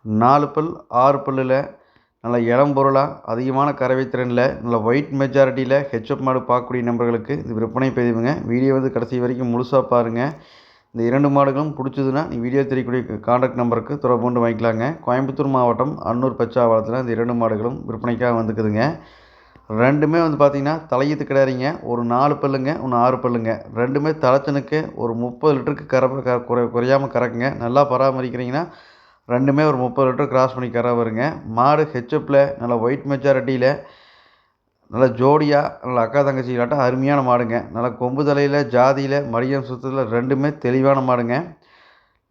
4 பல் 6 பல்லில் நல்ல இளம்பொருளாக அதிகமான கறவை திறனில் நல்ல ஒயிட் மெஜாரிட்டியில் ஹெச்எப் மாடு பார்க்கக்கூடிய நண்பர்களுக்கு இது விற்பனை பதிவுங்க. வீடியோ கடைசி வரைக்கும் முழுசாக பாருங்கள். இந்த 2 மாடுகளும் பிடிச்சதுன்னா நீ வீடியோ தெரியக்கூடிய கான்டாக்ட் நம்பருக்கு தொடர்பு கொண்டு வாங்கிக்கலாங்க. கோயம்புத்தூர் மாவட்டம் அன்னூர் பச்சாவளத்தில் இந்த 2 மாடுகளும் விற்பனைக்காக வந்துக்குதுங்க. ரெண்டுமே பார்த்திங்கன்னா தலையீத்து கிடாரிங்க. ஒரு 4 பல்லுங்க, ஒன்று 6 பல்லுங்க. ரெண்டுமே தலைச்சனுக்கு ஒரு 30 லிட்டருக்கு குறையாமல் கறக்குங்க. நல்லா பராமரிக்கிறீங்கன்னா ரெண்டுமே ஒரு 30 லிட்டர் கிராஸ் பண்ணி கற வருங்க. மாடு ஹெச்எப்பில் நல்லா ஒயிட் மெஜாரிட்டியில் நல்லா ஜோடியாக நல்லா அக்கா தங்கச்சிகளாட்டம் அருமையான மாடுங்க. நல்லா கொம்பு தலையில் ஜாதியில் மடியம் சுத்தத்தில் ரெண்டுமே தெளிவான மாடுங்க.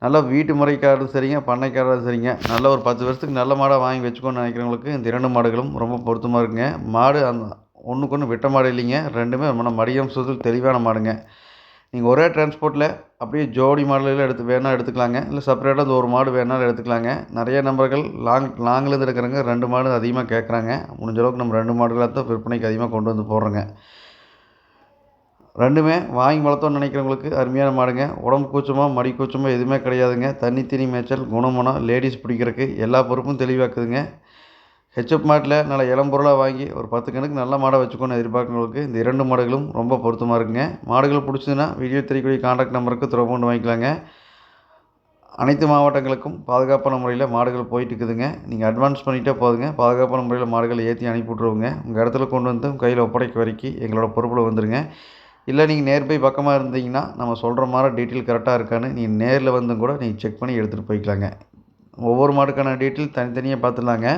நல்லா வீட்டு முறைக்காரரும் சரிங்க, பண்ணைக்காரரும் சரிங்க. நல்ல ஒரு 10 வருஷத்துக்கு நல்ல மாடாக வாங்கி வச்சுக்கோன்னு நினைக்கிறவங்களுக்கு இந்த 2 மாடுகளும் ரொம்ப பொருத்தமாக இருக்குங்க. மாடு அந்த ஒன்றுக்கு ஒன்று விட்ட மாடு இல்லைங்க. ரெண்டுமே மடியம் சுத்தத்தில் தெளிவான மாடுங்க. நீங்கள் ஒரே டிரான்ஸ்போர்ட்டில் அப்படியே ஜோடி மாடலில் வேணால் எடுத்துக்கலாங்க. இல்லை செப்பரேட்டாக அந்த ஒரு மாடு வேணாலும் எடுத்துக்கலாங்க. நிறைய நண்பர்கள் லாங்கிலேருந்து எடுக்கிறவங்க 2 மாடு அதிகமாக கேட்குறாங்க. முடிஞ்ச அளவுக்கு நம்ம 2 மாடுகளாக தான் விற்பனைக்கு அதிகமாக கொண்டு வந்து போடுறோங்க. ரெண்டுமே வாங்கி வளர்த்தோன்னு நினைக்கிறவங்களுக்கு அருமையான மாடுங்க. உடம்பு கூச்சமோ மடி கூச்சமோ எதுவுமே கிடையாதுங்க. தண்ணி தீனி மேய்ச்சல் குணமனம் லேடிஸ் பிடிக்கிறதுக்கு எல்லா பொறுப்பும் தெளிவாக்குதுங்க. ஹெச்எப் மாட்டில் நல்ல இளம்பொருளாக வாங்கி ஒரு 10 கணக்கு நல்ல மாடை வச்சுக்கோன்னு எதிர்பார்க்குறவங்களுக்கு இந்த 2 மாடுகளும் ரொம்ப பொருத்தமாக இருக்குங்க. மாடுகள் பிடிச்சதுன்னா வீடியோ தெரியக்கூடிய கான்டாக்ட் நம்பருக்கு தொடர்பு கொண்டு வாங்கிக்கலாங்க. அனைத்து மாவட்டங்களுக்கும் பாதுகாப்பான முறையில் மாடுகள் போயிட்டு இருக்குதுங்க. நீங்கள் அட்வான்ஸ் பண்ணிகிட்டே போதுங்க. பாதுகாப்பான முறையில் மாடுகளை ஏற்றி அனுப்பி விட்ருவோங்க. உங்கள் இடத்துல கொண்டு வந்து கையில் ஒப்படைக்க வரைக்கும் எங்களோட பொறுப்பில் வந்துடுங்க. இல்லை நீங்கள் நேர்பை பக்கமாக இருந்தீங்கன்னா நம்ம சொல்கிற மாதிரி டீட்டெயில் கரெக்டாக இருக்கான்னு நீங்கள் நேரில் வந்தும் கூட நீங்கள் செக் பண்ணி எடுத்துகிட்டு போய்க்கலாங்க. ஒவ்வொரு மாடுக்கான டீட்டெயில் தனித்தனியாக பார்த்துடலாங்க.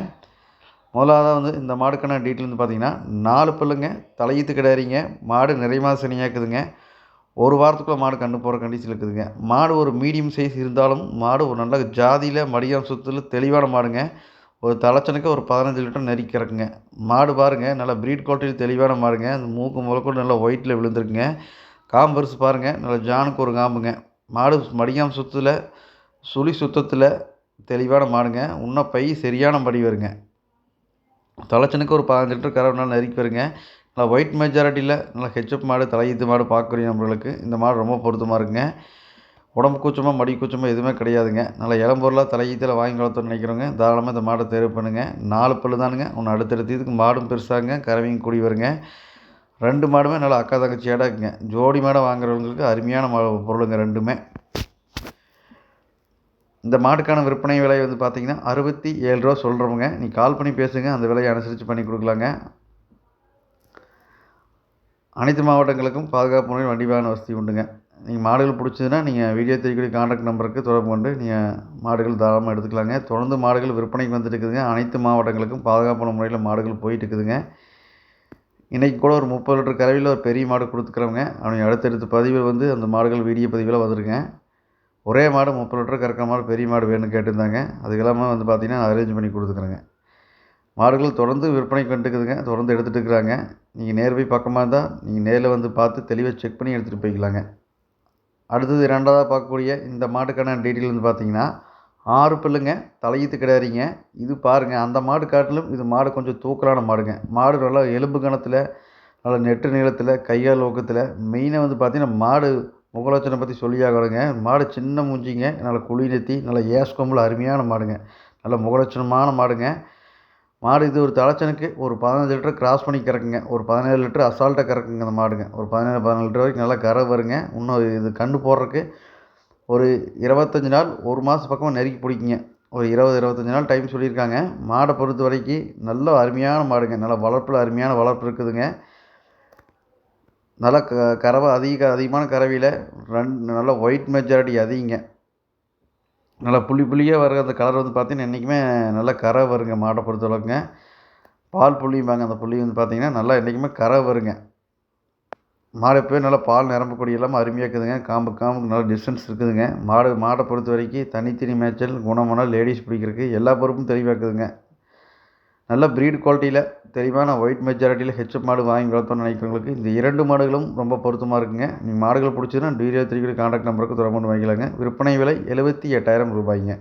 முதலாவதாக இந்த மாடுக்கான டீட்டெயில் பார்த்தீங்கன்னா 4 பல்லுங்க, தலையீத்து கிடாரிங்க. மாடு நிறைய சனியாக்குதுங்க. ஒரு வாரத்துக்குள்ளே மாடு கன்று போகிற கண்டிஷனில் இருக்குதுங்க. மாடு ஒரு மீடியம் சைஸ் இருந்தாலும் மாடு ஒரு நல்ல ஜாதியில் மடியம் சுத்தில் தெளிவான மாடுங்க. ஒரு தலைச்சனுக்கு ஒரு 15 லிட்டர் நெருக்கி கிடக்குங்க. மாடு பாருங்கள் நல்லா ப்ரீட் குவாலிட்டியில் தெளிவான மாடுங்க. அந்த மூக்கு முதல்கூட நல்லா ஒயிட்டில் விழுந்துருக்குங்க. காம்பு பரிசு பாருங்கள் நல்லா ஜானுக்கு ஒரு காம்புங்க. மாடு மடியாம் சுத்தில் சுழி சுத்தத்தில் தெளிவான மாடுங்க. இன்னும் பை சரியான படி வருங்க. தலைச்சனுக்கு ஒரு 15 லிட்டர் கறவைனால நெருக்கி வருங்க. நல்லா ஒயிட் மெஜாரிட்டியில் நல்லா ஹெச்எப் மாடு தலையீத்து மாடு பார்க்கக்கூடிய நம்மளுக்கு இந்த மாடு ரொம்ப பொருத்தமாக இருக்குங்க. உடம்பு கூச்சமோ மடி கூச்சமோ எதுவுமே கிடையாதுங்க. நல்லா இளம்பொருளாக தலையீத்தில் வாங்கி வளர்த்தோன்னு நினைக்கிறவங்க தாராளமாக இந்த மாடை தேர்வு பண்ணுங்கள். 4 பல்லு தானுங்க. ஒன்று அடுத்தடுத்து இதுக்கு மாடும் பெருசாங்க, கறவையும் கூடி வருங்க. 2 மாடுமே நல்லா அக்கா தங்கச்சியாடாக இருக்குங்க. ஜோடி மாடை வாங்குறவங்களுக்கு அருமையான பொருளுங்க ரெண்டுமே. இந்த மாடுக்கான விற்பனை விலை பார்த்தீங்கன்னா 67 ரூபா சொல்கிறவங்க நீங்கள் கால் பண்ணி பேசுங்க. அந்த விலையை அனுசரித்து பண்ணி கொடுக்கலாங்க. அனைத்து மாவட்டங்களுக்கும் பாதுகாப்பு முறையில் வண்டி வாகன வசதி உண்டுங்க. நீங்கள் மாடுகள் பிடிச்சதுன்னா நீங்கள் வீடியோ தெரியக்கூடிய கான்டாக்ட் நம்பருக்கு தொடர்பு கொண்டு நீங்கள் மாடுகள் தாராளமாக எடுத்துக்கலாங்க. தொடர்ந்து மாடுகள் விற்பனைக்கு வந்துட்டு இருக்குதுங்க. அனைத்து மாவட்டங்களுக்கும் பாதுகாப்பான முறையில் மாடுகள் போயிட்டு இருக்குதுங்க. இன்றைக்கி கூட ஒரு 30 லிட்டர் கறவையில் ஒரு பெரிய மாடு கொடுத்துக்கிறவங்க அவங்க அடுத்தடுத்த பதிவில் அந்த மாடுகள் வீடியோ பதிவில் வந்துருங்க. ஒரே மாடு 30 லிட்டர் கறக்கிற மாடு பெரிய மாடு வேணும்னு கேட்டிருந்தாங்க. அதுக்கெல்லாமே பார்த்திங்கன்னா அரேஞ்ச் பண்ணி கொடுத்துக்குறேங்க. மாடுகள் தொடர்ந்து விற்பனைக்கு வந்துட்டுக்குதுங்க. தொடர்ந்து எடுத்துகிட்டு இருக்கிறாங்க. நீங்கள் நேர்பை பக்கமாக இருந்தால் நீங்கள் நேரில் பார்த்து தெளிவாக செக் பண்ணி எடுத்துகிட்டு போய்க்கலாங்க. அடுத்தது 2வதாக பார்க்கக்கூடிய இந்த மாட்டுக்கான டீட்டெயில் பார்த்தீங்கன்னா 6 பல்லுங்க, தலையீத்து கிடாரிங்க. இது பாருங்கள் அந்த மாடு காட்டிலும் இது மாடு கொஞ்சம் தூக்கலான மாடுங்க. மாடு நல்லா எலும்பு கணத்தில் நல்லா நெட்டு நீளத்தில் கையால் ஊக்கத்தில் மெயினாக பார்த்தீங்கன்னா மாடு முகலட்சணை பற்றி சொல்லியாகணுங்க. மாடு சின்ன மூஞ்சிங்க, நல்லா குழி நெத்தி, நல்லா ஏஸ்கொம்பில் அருமையான மாடுங்க. நல்ல முகலட்சணமான மாடுங்க. மாடு இது ஒரு தலைச்சனுக்கு ஒரு 15 லிட்டர் கிராஸ் பண்ணி கறக்குங்க. ஒரு 17 லிட்டர் அசால்ட்டாக கறக்குங்க அந்த மாடுங்க. ஒரு 17 லிட்டர் வரைக்கும் நல்லா கறவை வருங்க. இன்னும் இது கன்று போடுறதுக்கு ஒரு 25 நாள் 1 மாதம் பக்கமாக நெருக்கி பிடிக்குங்க. ஒரு 20-25 நாள் டைம் சொல்லியிருக்காங்க. மாடை பொறுத்த வரைக்கும் நல்ல அருமையான மாடுங்க. நல்லா வளர்ப்பில் அருமையான வளர்ப்பு இருக்குதுங்க. நல்லா கறவை அதிகமான கறவையில் நல்லா ஒயிட் மெஜாரிட்டி அதிகங்க. நல்லா புள்ளியாக வர அந்த கலர் பார்த்திங்கன்னா என்றைக்குமே நல்லா கரை வருங்க. மாடை பொறுத்தளவுக்குங்க பால் புள்ளிம்பாங்க. அந்த புள்ளி பார்த்திங்கன்னா நல்லா என்றைக்குமே கரை வருங்க. மாடு எப்போயே நல்லா பால் நிரம்பக்கூடிய இல்லாமல் அருமையாக இருக்குதுங்க. காம்புக்கு நல்லா டிஸ்டன்ஸ் இருக்குதுங்க. மாடை பொறுத்த வரைக்கும் தனித்தனி மேய்ச்சல் குணமான லேடிஸ் பிடிக்கிறதுக்கு எல்லா பொறுப்பும் தெளிவாக இருக்குதுங்க. நல்ல ப்ரீட் குவாலிட்டியில் தெளிவான ஒயிட் மெஜாரிட்டியில் ஹெச்எப் மாடு வாங்கி வளர்த்தோன்னு நினைக்கிறவங்களுக்கு இந்த 2 மாடுகளும் ரொம்ப பொருத்தமாக இருக்குங்க. நீங்கள் மாடுகள் பிடிச்சதுன்னா வீடியோ தெரியக்கூடிய கான்டாக்ட் நம்பருக்கு தொடர்பு கொண்டு வாங்கிக்கலாங்க. விற்பனை விலை 78,000 ரூபாய்ங்க.